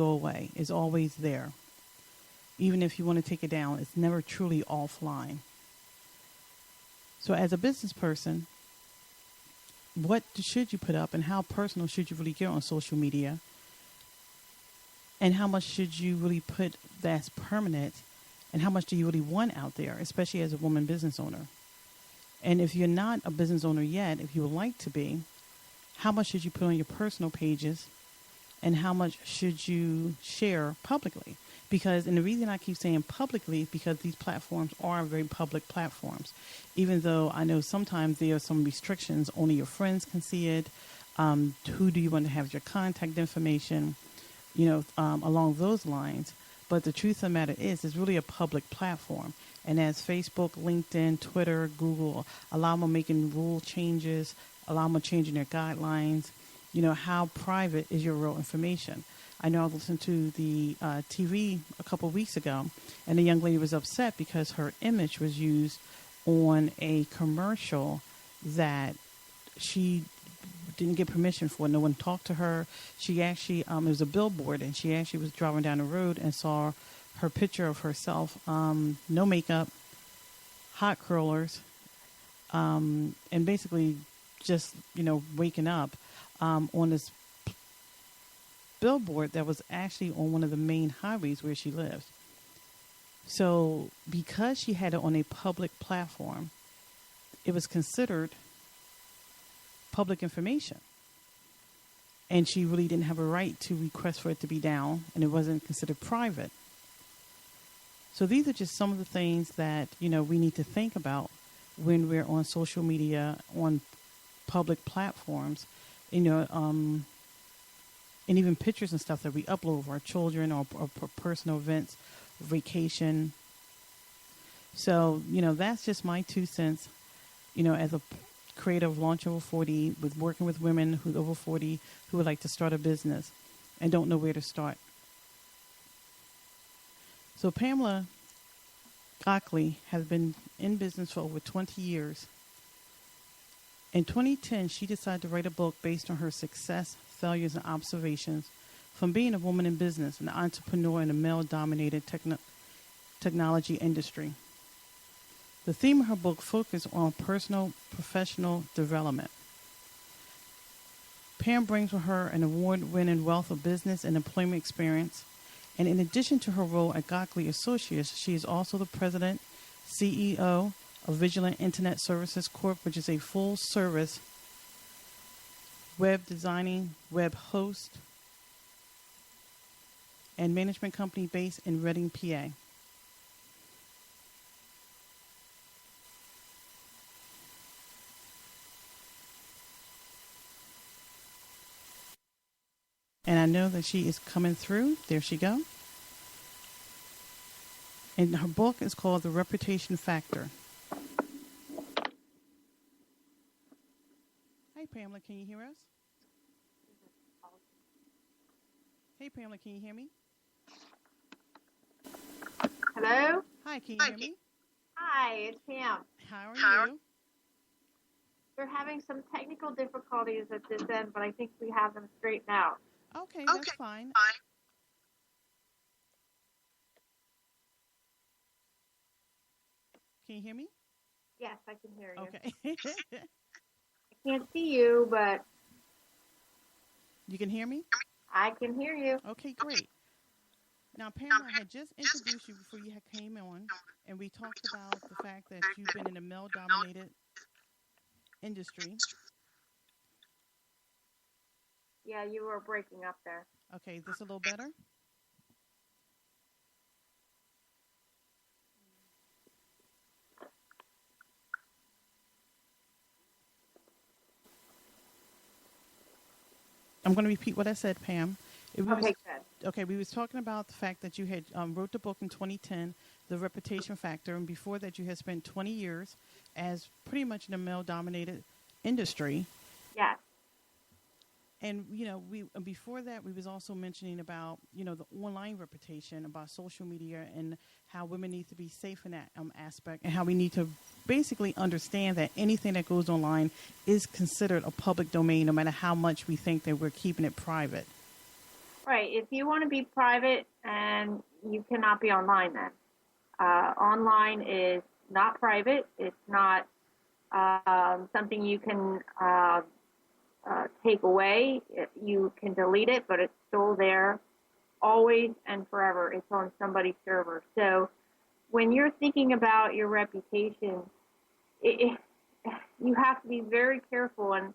go away. It's always there. Even if you want to take it down, it's never truly offline. So as a business person, what should you put up and how personal should you really get on social media? And how much should you really put that's permanent? And how much do you really want out there, especially as a woman business owner? And if you're not a business owner yet, if you would like to be, how much should you put on your personal pages? And how much should you share publicly? Because, and the reason I keep saying publicly is because these platforms are very public platforms. Even though I know sometimes there are some restrictions, only your friends can see it. Who do you want to have your contact information? Along those lines. But the truth of the matter is, it's really a public platform. And as Facebook, LinkedIn, Twitter, Google, a lot of them are making rule changes, a lot of them are changing their guidelines. How private is your real information? I know I listened to the TV a couple of weeks ago, and the young lady was upset because her image was used on a commercial that she didn't get permission for. No one talked to her. She actually, it was a billboard, and she actually was driving down the road and saw her picture of herself, no makeup, hot curlers, and basically just, waking up on this billboard that was actually on one of the main highways where she lived. So because she had it on a public platform, it was considered public information. And she really didn't have a right to request for it to be down, and it wasn't considered private. So these are just some of the things that, we need to think about when we're on social media, on public platforms, and even pictures and stuff that we upload of our children or personal events, vacation. So, that's just my 2 cents, as a creator of Launch Over 40, with working with women who's over 40 who would like to start a business and don't know where to start. So Pamela Gockley has been in business for over 20 years. In 2010, she decided to write a book based on her success, failures, and observations from being a woman in business, an entrepreneur in a male-dominated technology industry. The theme of her book focused on personal, professional development. Pam brings with her an award-winning wealth of business and employment experience, and in addition to her role at Gockley Associates, she is also the president, CEO of Vigilant Internet Services Corp., which is a full-service web designing, web host, and management company based in Reading, PA. And I know that she is coming through. There she go. And her book is called The Reputation Factor. Hey, Pamela, can you hear us? Hey, Pamela, can you hear me? Hello? Hi, can you hear me? Hi, it's Pam. How are you? We're having some technical difficulties at this end, but I think we have them straightened out. Okay, that's fine. Can you hear me? Yes, I can hear you. Okay. I can't see you, but You can hear me? I can hear you. Okay, great. Now, Pamela, I had just introduced you before you had came on, and we talked about the fact that you've been in a male-dominated industry. Yeah, you were breaking up there. Okay, is this a little better? I'm going to repeat what I said, Pam. Good. Okay, we was talking about the fact that you had wrote the book in 2010, The Reputation Factor, and before that you had spent 20 years as pretty much in a male-dominated industry. Yes. And, we before that, we was also mentioning about, the online reputation, about social media and how women need to be safe in that aspect, and how we need to basically understand that anything that goes online is considered a public domain, no matter how much we think that we're keeping it private. Right. If you want to be private, and you cannot be online then. Online is not private. It's not something you can take away. You can delete it, but it's still there always and forever. It's on somebody's server. So when you're thinking about your reputation, it, you have to be very careful. And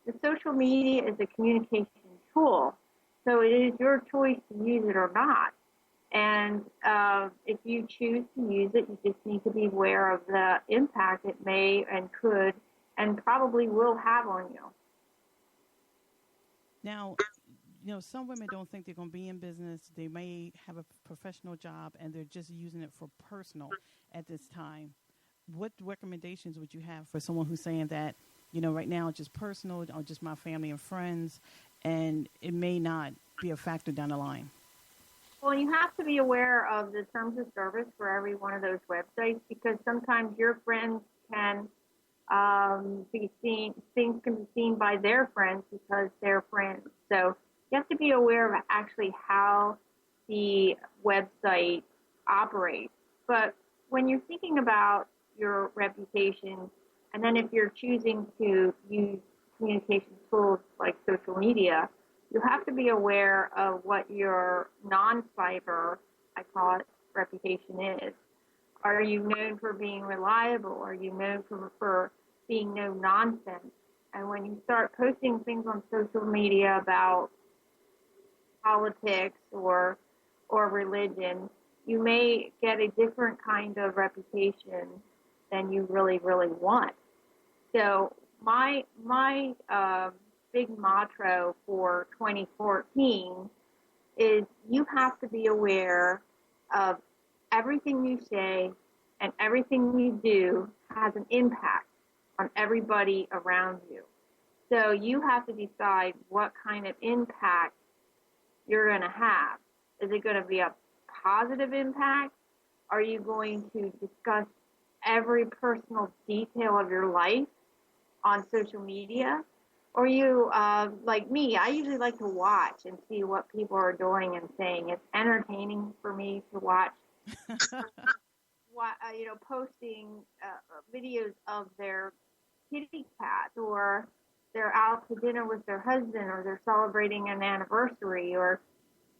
the social media is a communication tool, so it is your choice to use it or not. And if you choose to use it, you just need to be aware of the impact it may and could and probably will have on you. Now, some women don't think they're going to be in business. They may have a professional job and they're just using it for personal at this time. What recommendations would you have for someone who's saying that, right now it's just personal or just my family and friends, and it may not be a factor down the line? Well, you have to be aware of the terms of service for every one of those websites, because sometimes your friends can be seen, things can be seen by their friends because they're friends. So you have to be aware of actually how the website operates. But when you're thinking about your reputation, and then if you're choosing to use communication tools like social media, you have to be aware of what your non-cyber, I call it, reputation is. Are you known for being reliable? Are you known for being no nonsense? And when you start posting things on social media about politics or religion, you may get a different kind of reputation than you really, really want. So my big motto for 2014 is you have to be aware of everything you say and everything you do has an impact on everybody around you. So you have to decide what kind of impact you're going to have. Is it going to be a positive impact? Are you going to discuss every personal detail of your life on social media? Or you, like me, I usually like to watch and see what people are doing and saying. It's entertaining for me to watch, posting videos of their kitty cat, or they're out to dinner with their husband, or they're celebrating an anniversary, or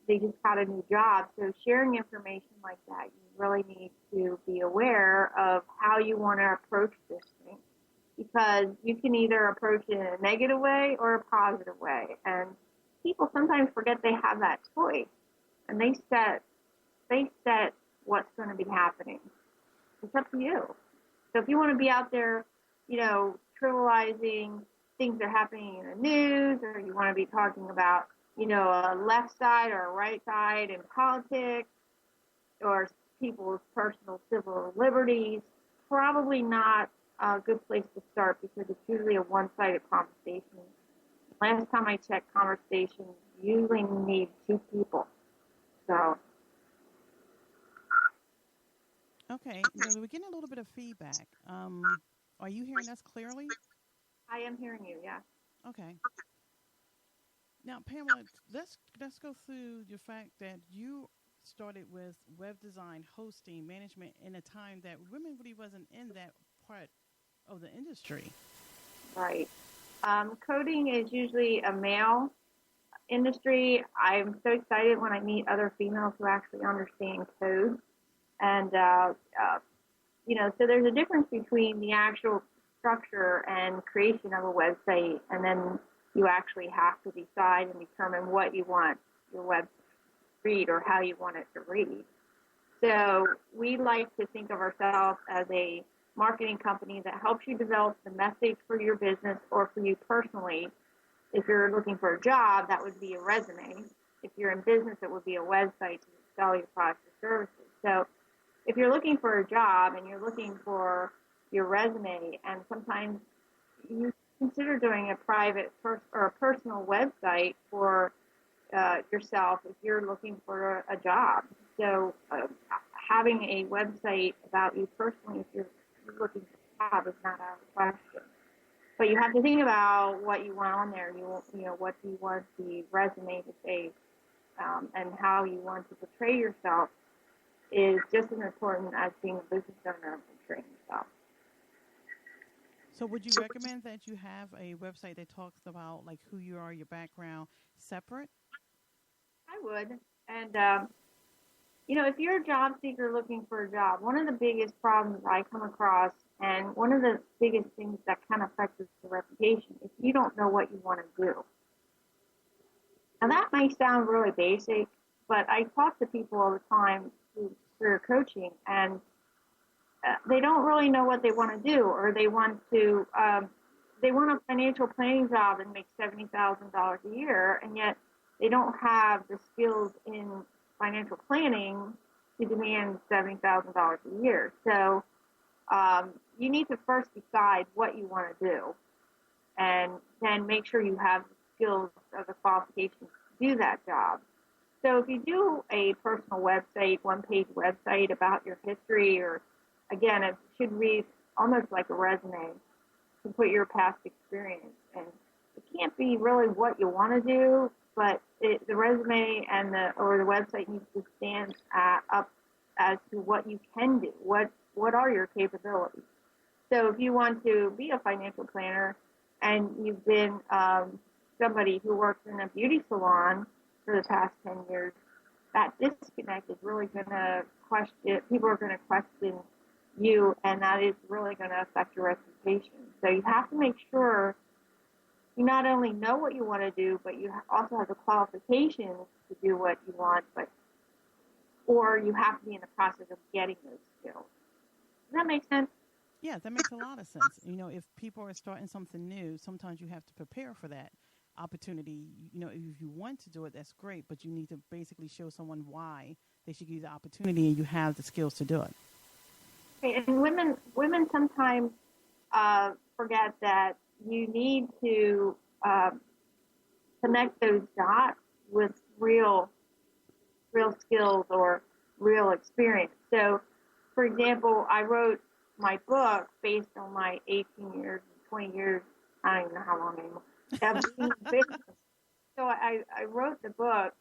they just got a new job. So sharing information like that, you really need to be aware of how you want to approach this thing, because you can either approach it in a negative way or a positive way. And people sometimes forget they have that choice, and they set what's going to be happening. It's up to you. So if you want to be out there, trivializing things that are happening in the news, or you want to be talking about, a left side or a right side in politics, or people's personal civil liberties, probably not a good place to start, because it's usually a one-sided conversation. Last time I checked, conversations usually need two people. So. Okay, we're getting a little bit of feedback. Are you hearing us clearly? I am hearing you, yeah. Okay. Now, Pamela, let's go through the fact that you started with web design, hosting, management in a time that women really wasn't in that part of the industry. Right. Coding is usually a male industry. I'm so excited when I meet other females who actually understand code. And, so there's a difference between the actual structure and creation of a website, and then you actually have to decide and determine what you want your website to read or how you want it to read. So we like to think of ourselves as a marketing company that helps you develop the message for your business or for you personally. If you're looking for a job, that would be a resume. If you're in business, it would be a website to sell your products or services. So if you're looking for a job and you're looking for your resume, and sometimes you consider doing a private or a personal website for yourself if you're looking for a job. So having a website about you personally, if you're looking for a job, is not out of the question. But you have to think about what you want on there. What do you want the resume to say? and how you want to portray yourself is just as important as being a business owner and portraying yourself. So would you recommend that you have a website that talks about like who you are, your background, separate? I would. And, if you're a job seeker looking for a job, one of the biggest problems I come across, and one of the biggest things that can affect your reputation, is you don't know what you want to do. Now, that may sound really basic, but I talk to people all the time through career coaching, and they don't really know what they want to do, or they want a financial planning job and make $70,000 a year, and yet they don't have the skills in financial planning to demand $70,000 a year. So you need to first decide what you want to do, and then make sure you have the skills or the qualifications to do that job. So if you do a personal website, one-page website about your history, or again, it should read almost like a resume to put your past experience. And it can't be really what you want to do, but the resume and the website needs to stand up as to what you can do. What are your capabilities? So if you want to be a financial planner and you've been somebody who works in a beauty salon for the past 10 years, that disconnect is really going to people are going to question you, and that is really going to affect your reputation. So you have to make sure you not only know what you want to do, but you also have the qualifications to do what you want, or you have to be in the process of getting those skills. Does that make sense? Yeah, that makes a lot of sense. If people are starting something new, sometimes you have to prepare for that opportunity. If you want to do it, that's great, but you need to basically show someone why they should give you the opportunity, and you have the skills to do it. Okay, and women sometimes forget that you need to connect those dots with real skills or real experience. So, for example, I wrote my book based on my 18 years, 20 years, I don't even know how long anymore, of being in business. So I wrote the book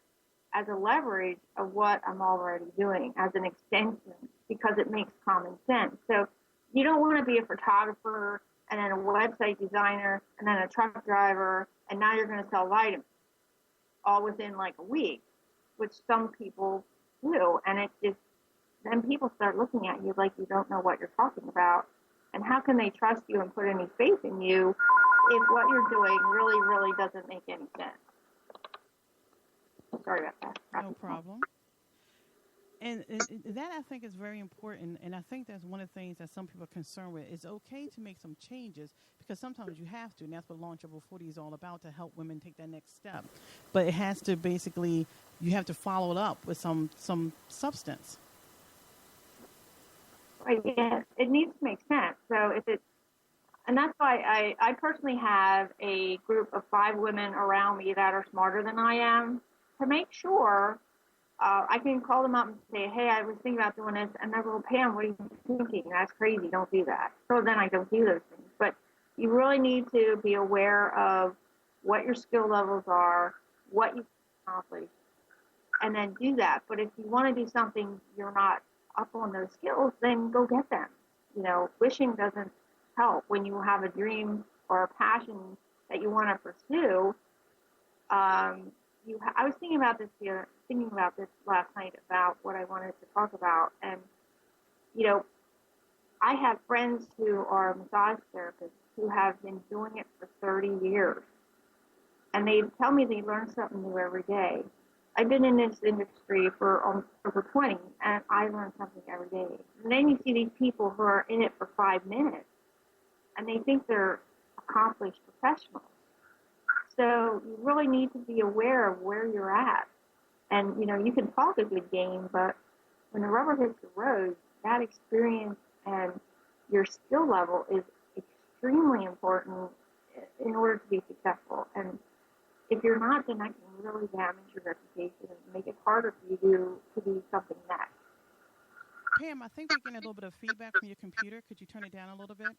as a leverage of what I'm already doing, as an extension, because it makes common sense. So you don't want to be a photographer and then a website designer and then a truck driver, and now you're going to sell vitamins all within like a week, which some people do. And then people start looking at you like you don't know what you're talking about. And how can they trust you and put any faith in you if what you're doing really, really doesn't make any sense? Sorry about that. No problem. And that, I think, is very important. And I think that's one of the things that some people are concerned with. It's okay to make some changes because sometimes you have to. And that's what Launch Over 40 is all about, to help women take that next step. But it has to basically, you have to follow it up with some substance. Right, yeah, it needs to make sense. So and that's why I personally have a group of 5 women around me that are smarter than I am, to make sure I can call them up and say, hey, I was thinking about doing this, and they'll go, Pam, what are you thinking? That's crazy. Don't do that. So then I don't do those things. But you really need to be aware of what your skill levels are, what you can accomplish, and then do that. But if you want to do something you're not up on those skills, then go get them. Wishing doesn't help. When you have a dream or a passion that you want to pursue, I was thinking about this last night about what I wanted to talk about. And, I have friends who are massage therapists who have been doing it for 30 years. And they tell me they learn something new every day. I've been in this industry for over 20, and I learn something every day. And then you see these people who are in it for 5 minutes, and they think they're accomplished professionals. So you really need to be aware of where you're at. And, you can talk a good game, but when the rubber hits the road, that experience and your skill level is extremely important in order to be successful. And if you're not, then that can really damage your reputation and make it harder for you to do something next. Pam, I think we're getting a little bit of feedback from your computer. Could you turn it down a little bit?